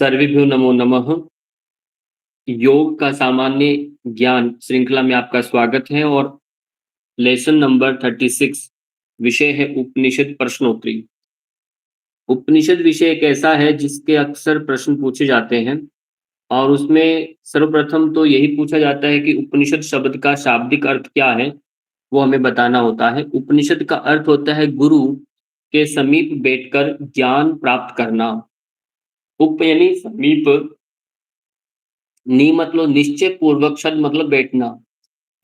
सर्वेभ्यो नमो नमः। योग का सामान्य ज्ञान श्रृंखला में आपका स्वागत है और लेसन नंबर 36 विषय है उपनिषद प्रश्नोत्तरी। उपनिषद विषय एक ऐसा है जिसके अक्सर प्रश्न पूछे जाते हैं और उसमें सर्वप्रथम तो यही पूछा जाता है कि उपनिषद शब्द का शाब्दिक अर्थ क्या है, वो हमें बताना होता है। उपनिषद का अर्थ होता है गुरु के समीप बैठकर ज्ञान प्राप्त करना। उप यानी समीप, नी मतलब निश्चय पूर्वक, शद मतलब बैठना,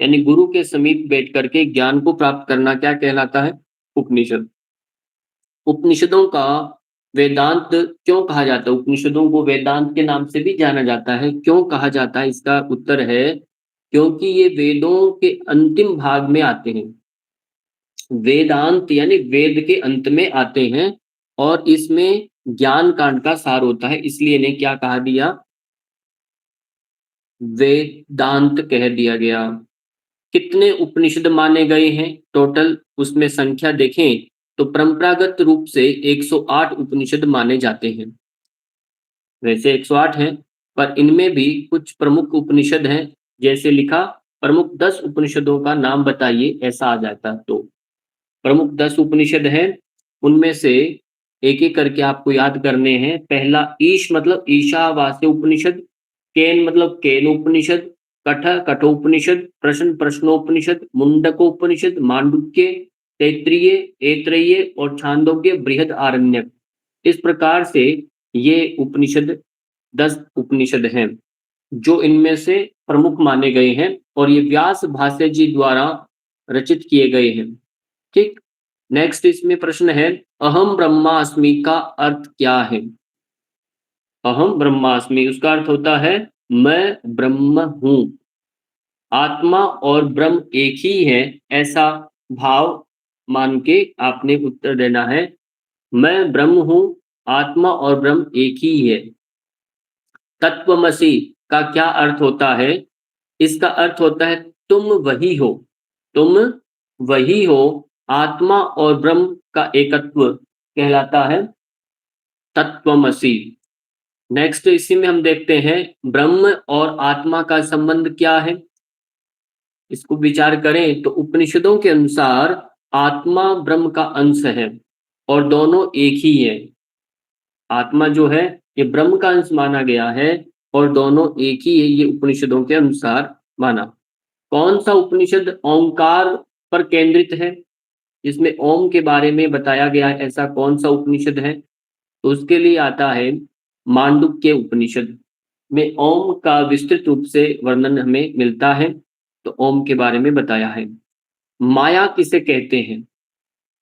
यानी गुरु के समीप बैठ करके ज्ञान को प्राप्त करना क्या कहलाता है? उपनिषद। उपनिषदों का वेदांत क्यों कहा जाता है? उपनिषदों को वेदांत के नाम से भी जाना जाता है। क्यों कहा जाता है? इसका उत्तर है क्योंकि ये वेदों के अंतिम भाग में आते हैं। वेदांत यानी वेद के अंत में आते हैं और इसमें ज्ञान कांड का सार होता है, इसलिए इन्हें क्या कहा दिया? वेदांत कह दिया गया। कितने उपनिषद माने गए हैं टोटल? उसमें संख्या देखें तो परंपरागत रूप से 108 उपनिषद माने जाते हैं। वैसे 108 हैं, पर इनमें भी कुछ प्रमुख उपनिषद हैं। जैसे लिखा, प्रमुख 10 उपनिषदों का नाम बताइए, ऐसा आ जाता। तो प्रमुख 10 उपनिषद हैं, उनमें से एक एक करके आपको याद करने हैं। पहला ईश मतलब ईशावास्य उपनिषद, केन मतलब केन उपनिषद, कठ कठोपनिषद, प्रश्न प्रश्नोपनिषद, मुंडकोपनिषद, मांडुक्य, तैत्तिरीय, ऐतरेय और छांदोग्य, बृहद आरण्यक। इस प्रकार से ये उपनिषद 10 उपनिषद हैं जो इनमें से प्रमुख माने गए हैं और ये व्यास भाष्य जी द्वारा रचित किए गए हैं। ठीक। नेक्स्ट इसमें प्रश्न है, अहम ब्रह्मास्मि का अर्थ क्या है? अहम ब्रह्मास्मि, उसका अर्थ होता है मैं ब्रह्म हूं। आत्मा और ब्रह्म एक ही है, ऐसा भाव मान के आपने उत्तर देना है। मैं ब्रह्म हूं, आत्मा और ब्रह्म एक ही है। तत्वमसि का क्या अर्थ होता है? इसका अर्थ होता है तुम वही हो। तुम वही हो। आत्मा और ब्रह्म का एकत्व कहलाता है तत्वमसि। नेक्स्ट इसी में हम देखते हैं ब्रह्म और आत्मा का संबंध क्या है। इसको विचार करें तो उपनिषदों के अनुसार आत्मा ब्रह्म का अंश है और दोनों एक ही है। आत्मा जो है ये ब्रह्म का अंश माना गया है और दोनों एक ही है, ये उपनिषदों के अनुसार माना। कौन सा उपनिषद ओंकार पर केंद्रित है, जिसमें ओम के बारे में बताया गया है, ऐसा कौन सा उपनिषद है? तो उसके लिए आता है मांडुक्य उपनिषद में ओम का विस्तृत रूप से वर्णन हमें मिलता है, तो ओम के बारे में बताया है। माया किसे कहते हैं?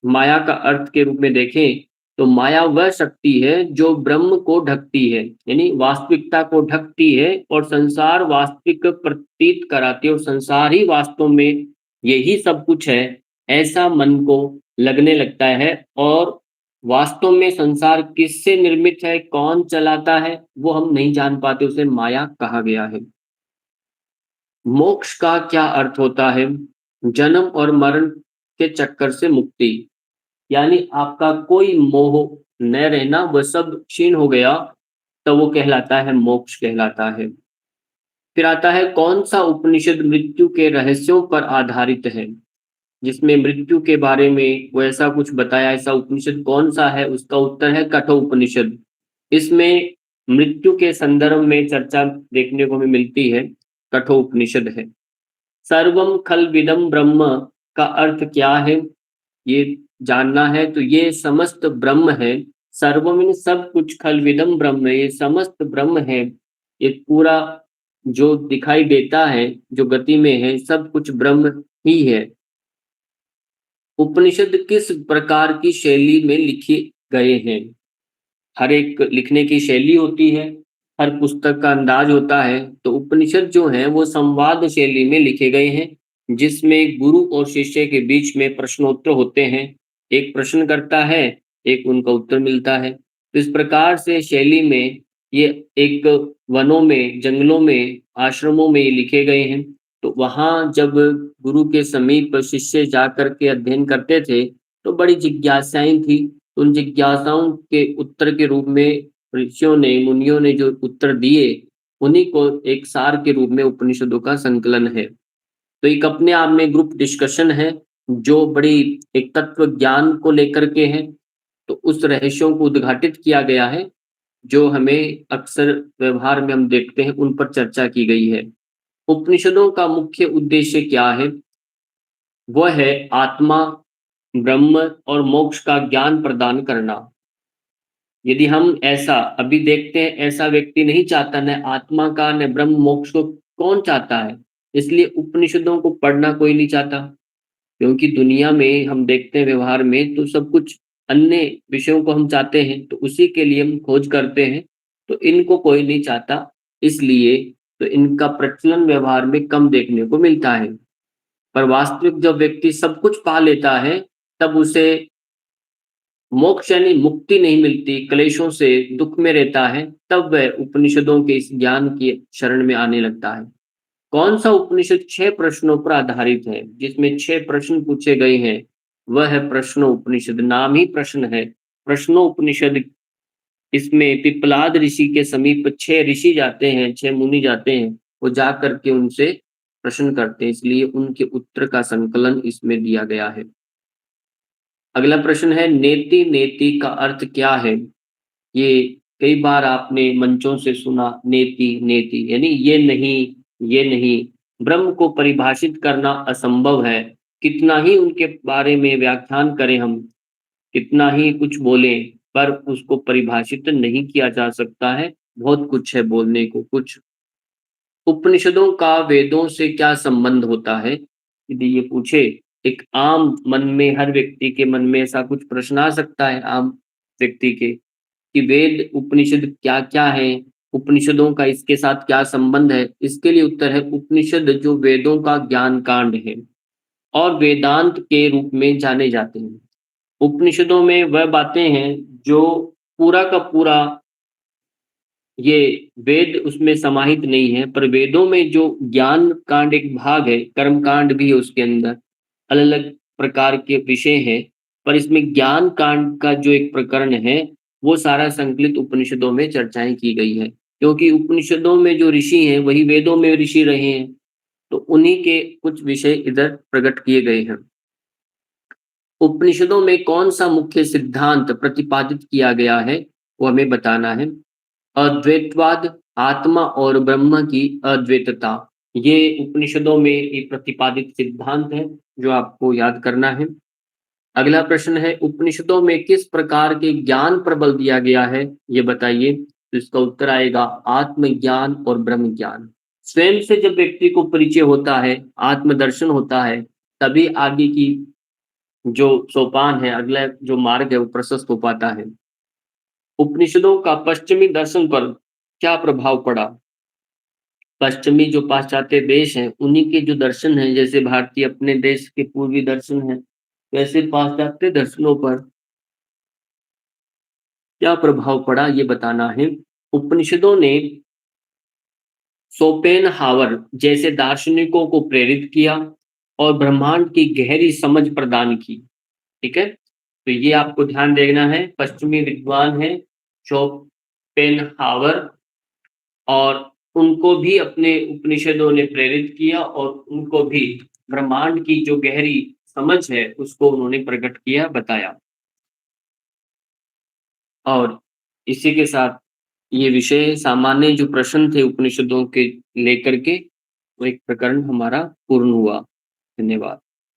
माया का अर्थ के रूप में देखें तो माया वह शक्ति है जो ब्रह्म को ढकती है, यानी वास्तविकता को ढकती है और संसार वास्तविक प्रतीत कराती है और संसार ही वास्तव में यही सब कुछ है, ऐसा मन को लगने लगता है। और वास्तव में संसार किससे निर्मित है, कौन चलाता है, वो हम नहीं जान पाते, उसे माया कहा गया है। मोक्ष का क्या अर्थ होता है? जन्म और मरण के चक्कर से मुक्ति, यानी आपका कोई मोह न रहना, वह सब क्षीण हो गया, तो वो कहलाता है मोक्ष कहलाता है। फिर आता है कौन सा उपनिषद मृत्यु के रहस्यों पर आधारित है, जिसमें मृत्यु के बारे में वो ऐसा कुछ बताया, ऐसा उपनिषद कौन सा है? उसका उत्तर है कठोपनिषद। इसमें मृत्यु के संदर्भ में चर्चा देखने को हमें मिलती है, कठोपनिषद है। सर्वम खलविदम ब्रह्म का अर्थ क्या है, ये जानना है। तो ये समस्त ब्रह्म है। सर्वम इन सब कुछ, खलविदम ब्रह्म, ये समस्त ब्रह्म है। ये पूरा जो दिखाई देता है, जो गति में है, सब कुछ ब्रह्म ही है। उपनिषद किस प्रकार की शैली में लिखे गए हैं? हर एक लिखने की शैली होती है, हर पुस्तक का अंदाज होता है। तो उपनिषद जो है वो संवाद शैली में लिखे गए हैं, जिसमें गुरु और शिष्य के बीच में प्रश्नोत्तर होते हैं। एक प्रश्न करता है, एक उनका उत्तर मिलता है। तो इस प्रकार से शैली में ये एक वनों में, जंगलों में, आश्रमों में ये लिखे गए हैं। तो वहाँ जब गुरु के समीप शिष्य जाकर के अध्ययन करते थे तो बड़ी जिज्ञासाएं थी। उन जिज्ञासाओं के उत्तर के रूप में ऋषियों ने, मुनियों ने जो उत्तर दिए, उन्हीं को एक सार के रूप में उपनिषदों का संकलन है। तो एक अपने आप में ग्रुप डिस्कशन है, जो बड़ी एक तत्व ज्ञान को लेकर के है। तो उस रहस्यों को उद्घाटित किया गया है, जो हमें अक्सर व्यवहार में हम देखते हैं, उन पर चर्चा की गई है। उपनिषदों का मुख्य उद्देश्य क्या है? वह है आत्मा, ब्रह्म और मोक्ष का ज्ञान प्रदान करना। यदि हम ऐसा अभी देखते हैं, ऐसा व्यक्ति नहीं चाहता, न आत्मा का न ब्रह्म मोक्ष को कौन चाहता है? इसलिए उपनिषदों को पढ़ना कोई नहीं चाहता, क्योंकि दुनिया में हम देखते हैं व्यवहार में तो सब कुछ अन्य विषयों को हम चाहते हैं, तो उसी के लिए हम खोज करते हैं, तो इनको कोई नहीं चाहता, इसलिए तो इनका प्रचलन व्यवहार में कम देखने को मिलता है। पर वास्तविक जब व्यक्ति सब कुछ पा लेता है, तब उसे मोक्ष यानी मुक्ति नहीं मिलती, क्लेशों से दुख में रहता है, तब वह उपनिषदों के इस ज्ञान की शरण में आने लगता है। कौन सा उपनिषद 6 प्रश्नों पर आधारित है, जिसमें 6 प्रश्न पूछे गए हैं? वह है प्रश्नोपनिषद, नाम ही प्रश्न है। प्रश्नोपनिषद, इसमें पिप्पलाद ऋषि के समीप 6 ऋषि जाते हैं, 6 मुनि जाते हैं, वो जा करके उनसे प्रश्न करते हैं, इसलिए उनके उत्तर का संकलन इसमें दिया गया है। अगला प्रश्न है, नेति नेति का अर्थ क्या है? ये कई बार आपने मंचों से सुना, नेति नेति यानी ये नहीं, ये नहीं। ब्रह्म को परिभाषित करना असंभव है, कितना ही उनके बारे में व्याख्यान करें हम, कितना ही कुछ बोलें, पर उसको परिभाषित नहीं किया जा सकता है। बहुत कुछ है बोलने को। कुछ उपनिषदों का वेदों से क्या संबंध होता है? यदि ये पूछे, एक आम मन में, हर व्यक्ति के मन में ऐसा कुछ प्रश्न आ सकता है आम व्यक्ति के, कि वेद उपनिषद क्या-क्या हैं? उपनिषदों का इसके साथ क्या संबंध है? इसके लिए उत्तर है, उपनिषद जो वेदों का ज्ञान कांड है और वेदांत के रूप में जाने जाते हैं। उपनिषदों में वह बातें हैं जो पूरा का पूरा ये वेद उसमें समाहित नहीं है, पर वेदों में जो ज्ञान कांड एक भाग है, कर्म कांड भी है उसके अंदर, अलग-अलग प्रकार के विषय हैं, पर इसमें ज्ञान कांड का जो एक प्रकरण है, वो सारा संकलित उपनिषदों में चर्चाएँ की गई हैं। क्योंकि उपनिषदों में जो ऋषि हैं, वही वेदों में ऋषि रहे हैं, तो उन्हीं के कुछ विषय इधर प्रकट किए गए हैं। उपनिषदों में कौन-सा मुख्य सिद्धांत प्रतिपादित किया गया है, वो हमें बताना है। अद्वैतवाद, आत्मा और ब्रह्म की अद्वैतता, ये उपनिषदों में एक प्रतिपादित सिद्धांत है, जो आपको याद करना है। अगला प्रश्न है, उपनिषदों में किस प्रकार के ज्ञान पर बल दिया गया है, ये बताइए। तो इसका उत्तर आएगा आत्मज्ञान और ब्रह्म ज्ञान। स्वयं से जब व्यक्ति को परिचय होता है, आत्मदर्शन होता है, तभी आगे की जो सोपान है, अगला जो मार्ग है, वो प्रशस्त हो पाता है। उपनिषदों का पश्चिमी दर्शन पर क्या प्रभाव पड़ा? पश्चिमी जो पाश्चात्य देश हैं, उन्हीं के जो दर्शन हैं, जैसे भारतीय अपने देश के पूर्वी दर्शन हैं, वैसे पाश्चात्य दर्शनों पर क्या प्रभाव पड़ा, ये बताना है। उपनिषदों ने शोपेनहावर जैसे दार्शनिकों को प्रेरित किया और ब्रह्मांड की गहरी समझ प्रदान की। ठीक है? तो ये आपको ध्यान देना है। पश्चिमी विद्वान हैं शोपेनहावर, और उनको भी अपने उपनिषदों ने प्रेरित किया और उनको भी ब्रह्मांड की जो गहरी समझ है, उसको उन्होंने प्रकट किया, बताया। और इसी के साथ ये विषय सामान्य जो प्रश्न थे उपनिषदों के लेकर के, वो एक प्रकरण हमारा पूर्ण हुआ। धन्यवाद।